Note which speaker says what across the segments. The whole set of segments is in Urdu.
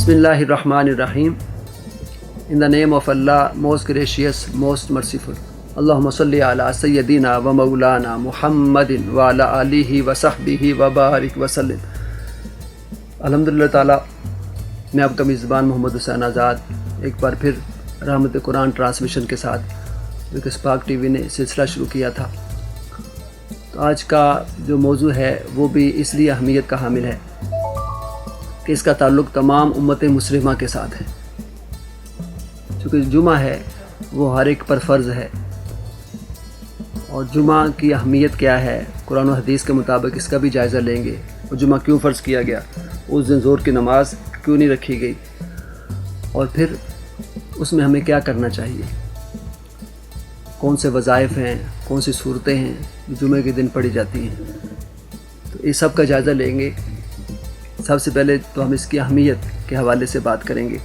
Speaker 1: Bismillahirrahmanirrahim. In the name of Allah, most gracious, most merciful. Allahumma salli ala sayyidina wa maulana Muhammadin wa ala alihi wa sahbihi wa barik wa sallim. الحمدللہ تعالیٰ میں آپ کا میزبان محمد حسین آزاد ایک بار پھر رحمت قرآن ٹرانسمیشن کے ساتھ ایک اسپاک ٹی وی نے سلسلہ شروع کیا تھا. تو آج کا جو موضوع ہے وہ بھی اس لیے اہمیت کا حامل ہے کہ اس کا تعلق تمام امت مسلمہ کے ساتھ ہے. چونکہ جمعہ ہے وہ ہر ایک پر فرض ہے، اور جمعہ کی اہمیت کیا ہے قرآن و حدیث کے مطابق اس کا بھی جائزہ لیں گے. اور جمعہ کیوں فرض کیا گیا، اس دن ظہر کی نماز کیوں نہیں رکھی گئی، اور پھر اس میں ہمیں کیا کرنا چاہیے، کون سے وظائف ہیں، کون سی صورتیں ہیں جو جمعے کے دن پڑھی جاتی ہیں. تو اس سب کا جائزہ لیں گے. سب سے پہلے تو ہم اس کی اہمیت کے حوالے سے بات کریں گے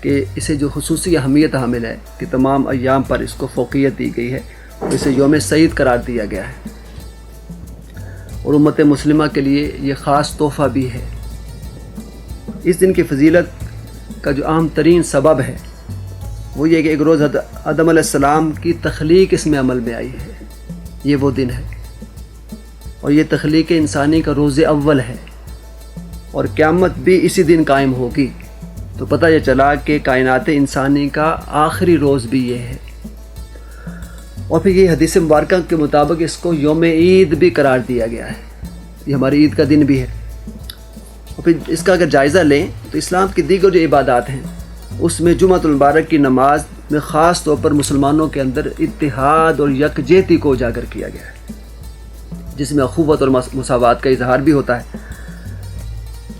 Speaker 1: کہ اسے جو خصوصی اہمیت حامل ہے کہ تمام ایام پر اس کو فوقیت دی گئی ہے، اسے یوم سعید قرار دیا گیا ہے، اور امت مسلمہ کے لیے یہ خاص تحفہ بھی ہے. اس دن کی فضیلت کا جو اہم ترین سبب ہے وہ یہ کہ ایک روز آدم علیہ السلام کی تخلیق اس میں عمل میں آئی ہے. یہ وہ دن ہے، اور یہ تخلیق انسانی کا روز اول ہے، اور قیامت بھی اسی دن قائم ہوگی. تو پتہ یہ چلا کہ کائنات انسانی کا آخری روز بھی یہ ہے. اور پھر یہ حدیث مبارکہ کے مطابق اس کو یوم عید بھی قرار دیا گیا ہے. یہ ہماری عید کا دن بھی ہے. اور پھر اس کا اگر جائزہ لیں تو اسلام کی دیگر جو عبادات ہیں اس میں جمعۃ المبارک کی نماز میں خاص طور پر مسلمانوں کے اندر اتحاد اور یکجہتی کو اجاگر کیا گیا ہے، جس میں اخوت اور مساوات کا اظہار بھی ہوتا ہے.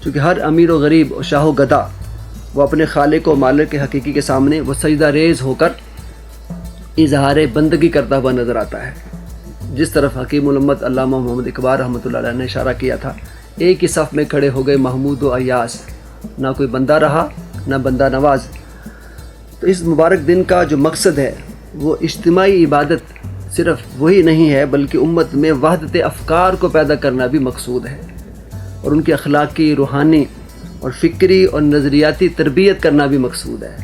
Speaker 1: چونکہ ہر امیر و غریب اور شاہ و گدا وہ اپنے خالق و مالک کے حقیقی کے سامنے وہ سجدہ ریز ہو کر اظہار بندگی کرتا ہوا نظر آتا ہے. جس طرف حکیم الامت علامہ محمد اقبال رحمۃ اللہ علیہ نے اشارہ کیا تھا، ایک ہی صف میں کھڑے ہو گئے محمود و ایاس، نہ کوئی بندہ رہا نہ بندہ نواز. تو اس مبارک دن کا جو مقصد ہے وہ اجتماعی عبادت صرف وہی نہیں ہے، بلکہ امت میں وحدت افکار کو پیدا کرنا بھی مقصود ہے، اور ان کی اخلاقی، روحانی اور فکری اور نظریاتی تربیت کرنا بھی مقصود ہے.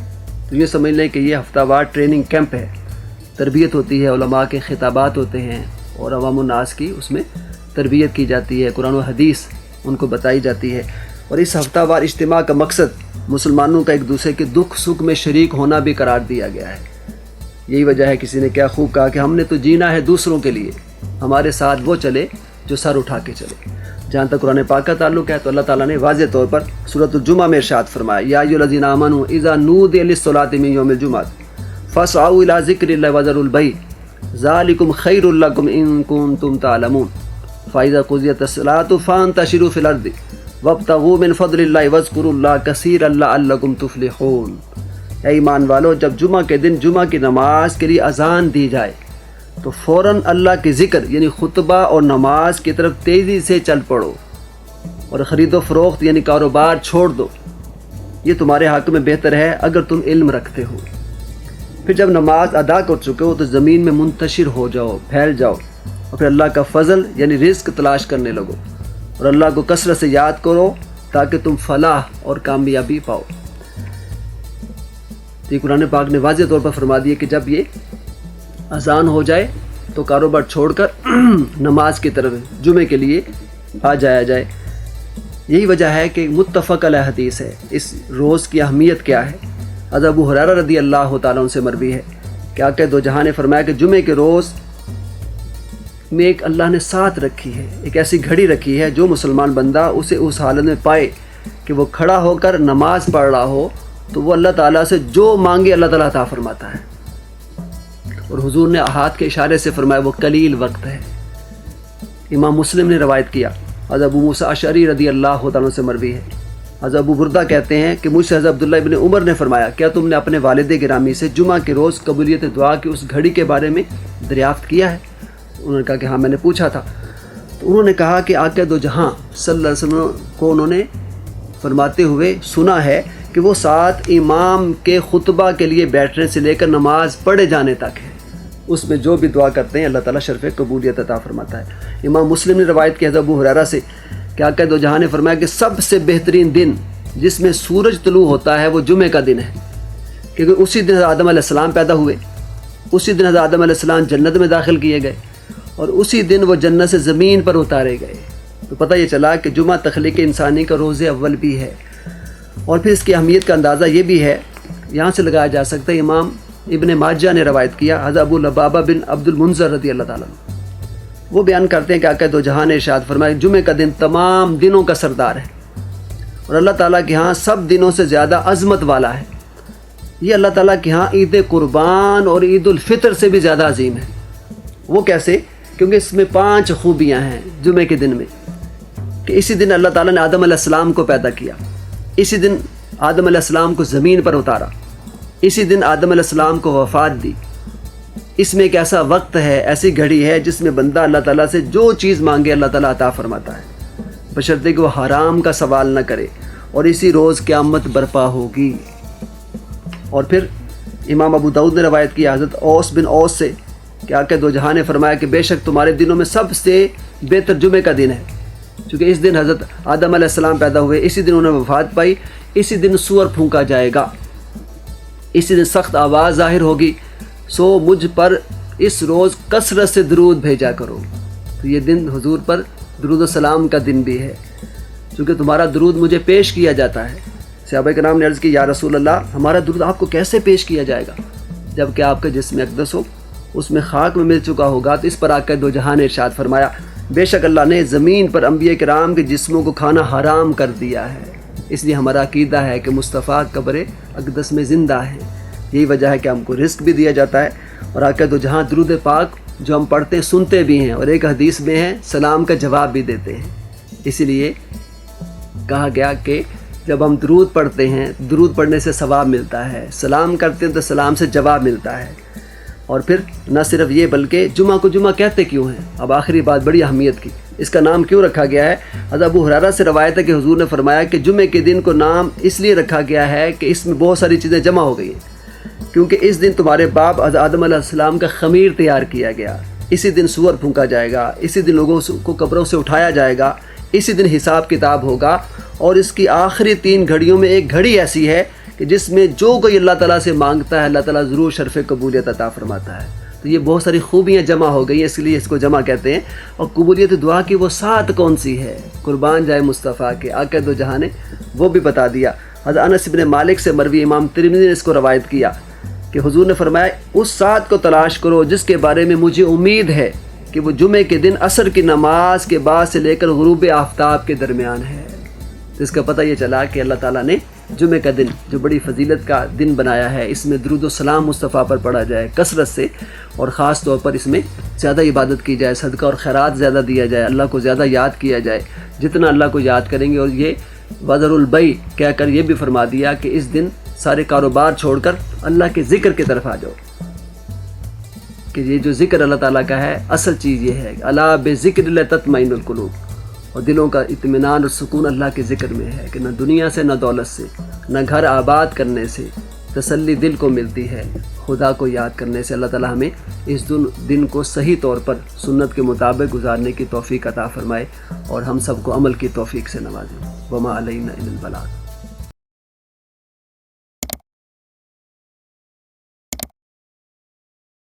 Speaker 1: تو یہ سمجھ لیں کہ یہ ہفتہ وار ٹریننگ کیمپ ہے. تربیت ہوتی ہے، علماء کے خطابات ہوتے ہیں، اور عوام الناس کی اس میں تربیت کی جاتی ہے، قرآن و حدیث ان کو بتائی جاتی ہے. اور اس ہفتہ وار اجتماع کا مقصد مسلمانوں کا ایک دوسرے کے دکھ سکھ میں شریک ہونا بھی قرار دیا گیا ہے. یہی وجہ ہے کسی نے کیا خوب کہا کہ ہم نے تو جینا ہے دوسروں کے لیے، ہمارے ساتھ وہ چلے جو سر اٹھا کے چلے. جہاں تک قرآن پاک کا تعلق ہے تو اللہ تعالیٰ نے واضح طور پر سورۃ الجمعہ میں ارشاد فرمایا، یا ایھا الذین آمنوا اذا نودی للصلاۃ من یوم الجمعۃ فاسعوا الی ذکر اللہ وذروا البیع ذلکم خیر لکم ان کنتم تعلمون فاذا قضیت الصلاۃ فانتشروا فی الارض وابتغوا من فضل اللہ واذکروا اللہ کثیرا لعلکم تفلحون. اے ایمان والو، جب جمعہ کے دن جمعہ کی نماز کے لیے اذان دی جائے تو فوراً اللہ کے ذکر یعنی خطبہ اور نماز کی طرف تیزی سے چل پڑو، اور خرید و فروخت یعنی کاروبار چھوڑ دو. یہ تمہارے حق میں بہتر ہے اگر تم علم رکھتے ہو. پھر جب نماز ادا کر چکے ہو تو زمین میں منتشر ہو جاؤ، پھیل جاؤ، اور پھر اللہ کا فضل یعنی رزق تلاش کرنے لگو، اور اللہ کو کثرت سے یاد کرو تاکہ تم فلاح اور کامیابی پاؤ. تو یہ قرآن پاک نے واضح طور پر فرما دیا کہ جب یہ اذان ہو جائے تو کاروبار چھوڑ کر نماز کی طرف جمعے کے لیے آ جایا جائے. یہی وجہ ہے کہ متفق علیہ حدیث ہے. اس روز کی اہمیت کیا ہے؟ حضرت ابو ہریرہ رضی اللہ تعالیٰ عنہ سے مروی ہے کہ آقا دو جہاں نے فرمایا کہ جمعے کے روز میں ایک اللہ نے ساتھ رکھی ہے، ایک ایسی گھڑی رکھی ہے جو مسلمان بندہ اسے اس حالت میں پائے کہ وہ کھڑا ہو کر نماز پڑھ رہا ہو تو وہ اللہ تعالیٰ سے جو مانگے اللہ تعالیٰ عطا فرماتا ہے. اور حضور نے ہاتھ کے اشارے سے فرمایا وہ قلیل وقت ہے. امام مسلم نے روایت کیا، حضرت ابو موسیٰ اشعری رضی اللہ تعالیٰ عنہ سے مروی ہے. حضرت ابو بردہ کہتے ہیں کہ مجھ سے حضرت عبداللہ ابن عمر نے فرمایا، کیا تم نے اپنے والد گرامی سے جمعہ کے روز قبولیت دعا کی اس گھڑی کے بارے میں دریافت کیا ہے؟ انہوں نے کہا کہ ہاں میں نے پوچھا تھا. تو انہوں نے کہا کہ آقا دو جہاں صلی اللہ علیہ وسلم کو انہوں نے فرماتے ہوئے سنا ہے کہ وہ ساتھ امام کے خطبہ کے لیے بیٹھنے سے لے کر نماز پڑھے جانے تک ہے، اس میں جو بھی دعا کرتے ہیں اللہ تعالیٰ شرف قبولیت عطا فرماتا ہے. امام مسلم نے روایت کی حضرت ابو ہریرہ سے کہ آقا دو جہاں نے فرمایا کہ سب سے بہترین دن جس میں سورج طلوع ہوتا ہے وہ جمعے کا دن ہے، کیونکہ اسی دن حضرت آدم علیہ السلام پیدا ہوئے، اسی دن حضرت آدم علیہ السلام جنت میں داخل کیے گئے، اور اسی دن وہ جنت سے زمین پر اتارے گئے۔ تو پتہ یہ چلا کہ جمعہ تخلیق انسانی کا روز اول بھی ہے۔ اور پھر اس کی اہمیت کا اندازہ یہ بھی ہے، یہاں سے لگایا جا سکتا ہے، امام ابن ماجہ نے روایت کیا، حضرت ابو لبابہ بن عبد المنذر رضی اللہ تعالیٰ عنہ، وہ بیان کرتے ہیں کہ آقا دو جہاں نے ارشاد فرمایا جمعے کا دن تمام دنوں کا سردار ہے، اور اللہ تعالیٰ کے ہاں سب دنوں سے زیادہ عظمت والا ہے۔ یہ اللہ تعالیٰ کے ہاں عید قربان اور عید الفطر سے بھی زیادہ عظیم ہے۔ وہ کیسے؟ کیونکہ اس میں 5 خوبیاں ہیں جمعے کے دن میں، کہ اسی دن اللہ تعالیٰ نے آدم علیہ السلام کو پیدا کیا، اسی دن آدم علیہ السلام کو زمین پر اتارا، اسی دن آدم علیہ السلام کو وفات دی۔ اس میں ایک ایسا وقت ہے، ایسی گھڑی ہے جس میں بندہ اللہ تعالیٰ سے جو چیز مانگے اللہ تعالیٰ عطا فرماتا ہے، بشرطے کہ وہ حرام کا سوال نہ کرے، اور اسی روز قیامت برپا ہوگی۔ اور پھر امام ابو داؤد نے روایت کی حضرت اوس بن اوس سے کہ آقا دو جہاں نے فرمایا کہ بے شک تمہارے دنوں میں سب سے بہتر جمعے کا دن ہے، چونکہ اس دن حضرت آدم علیہ السلام پیدا ہوئے، اسی دن انہوں نے وفات پائی، اسی دن سور پھونکا جائے گا، اسی دن سخت آواز ظاہر ہوگی، سو مجھ پر اس روز کثرت سے درود بھیجا کرو۔ تو یہ دن حضور پر درود و سلام کا دن بھی ہے، چونکہ تمہارا درود مجھے پیش کیا جاتا ہے۔ صحابہ کرام نے عرض کی یا رسول اللہ ہمارا درود آپ کو کیسے پیش کیا جائے گا، جب کہ آپ کا جسم اقدس ہو اس میں خاک میں مل چکا ہوگا۔ تو اس پر آقا دو جہاں نے ارشاد فرمایا بے شک اللہ نے زمین پر انبیاء کرام کے جسموں کو کھانا حرام کر دیا ہے، اس لیے ہمارا عقیدہ ہے کہ مصطفیٰ قبر اقدس میں زندہ ہے، یہی وجہ ہے کہ ہم کو رزق بھی دیا جاتا ہے۔ اور آقا دو جہاں درود پاک جو ہم پڑھتے ہیں سنتے بھی ہیں، اور ایک حدیث میں ہے سلام کا جواب بھی دیتے ہیں۔ اسی لیے کہا گیا کہ جب ہم درود پڑھتے ہیں، درود پڑھنے سے ثواب ملتا ہے، سلام کرتے ہیں تو سلام سے جواب ملتا ہے۔ اور پھر نہ صرف یہ بلکہ جمعہ کو جمعہ کہتے کیوں ہیں؟ اب آخری بات بڑی اہمیت کی، اس کا نام کیوں رکھا گیا ہے؟ حضرت ابو ہریرہ سے روایت ہے کہ حضور نے فرمایا کہ جمعے کے دن کو نام اس لیے رکھا گیا ہے کہ اس میں بہت ساری چیزیں جمع ہو گئی ہیں، کیونکہ اس دن تمہارے باپ حضرت آدم علیہ السلام کا خمیر تیار کیا گیا، اسی دن سور پھونکا جائے گا، اسی دن لوگوں کو قبروں سے اٹھایا جائے گا، اسی دن حساب کتاب ہوگا، اور اس کی آخری 3 گھڑیوں میں ایک گھڑی ایسی ہے کہ جس میں جو کوئی اللہ تعالیٰ سے مانگتا ہے اللہ تعالیٰ ضرور شرف قبولیت عطا فرماتا ہے۔ تو یہ بہت ساری خوبیاں جمع ہو گئی ہیں، اس لیے اس کو جمع کہتے ہیں۔ اور قبولیت دعا کی وہ سات کون سی ہے؟ قربان جائے مصطفیٰ کے، آقا دو جہاں نے وہ بھی بتا دیا۔ حضرت انس بن مالک سے مروی، امام ترمذی نے اس کو روایت کیا کہ حضور نے فرمایا اس سات کو تلاش کرو جس کے بارے میں مجھے امید ہے کہ وہ جمعے کے دن عصر کی نماز کے بعد سے لے کر غروب آفتاب کے درمیان ہے۔ تو اس کا پتہ یہ چلا کہ اللہ تعالیٰ نے جمعے کا دن جو بڑی فضیلت کا دن بنایا ہے، اس میں درود و سلام مصطفیٰ پر پڑھا جائے کثرت سے، اور خاص طور پر اس میں زیادہ عبادت کی جائے، صدقہ اور خیرات زیادہ دیا جائے، اللہ کو زیادہ یاد کیا جائے، جتنا اللہ کو یاد کریں گے۔ اور یہ وذر البیع کہہ کر یہ بھی فرما دیا کہ اس دن سارے کاروبار چھوڑ کر اللہ کے ذکر کی طرف آ جاؤ، کہ یہ جو ذکر اللہ تعالیٰ کا ہے اصل چیز یہ ہے، الا بذکر اللہ تطمئن القلوب، اور دلوں کا اطمینان اور سکون اللہ کے ذکر میں ہے، کہ نہ دنیا سے نہ دولت سے نہ گھر آباد کرنے سے تسلی دل کو ملتی ہے، خدا کو یاد کرنے سے۔ اللہ تعالیٰ ہمیں اس دن کو صحیح طور پر سنت کے مطابق گزارنے کی توفیق عطا فرمائے، اور ہم سب کو عمل کی توفیق سے نوازے۔ وما علینا الا البلاغ۔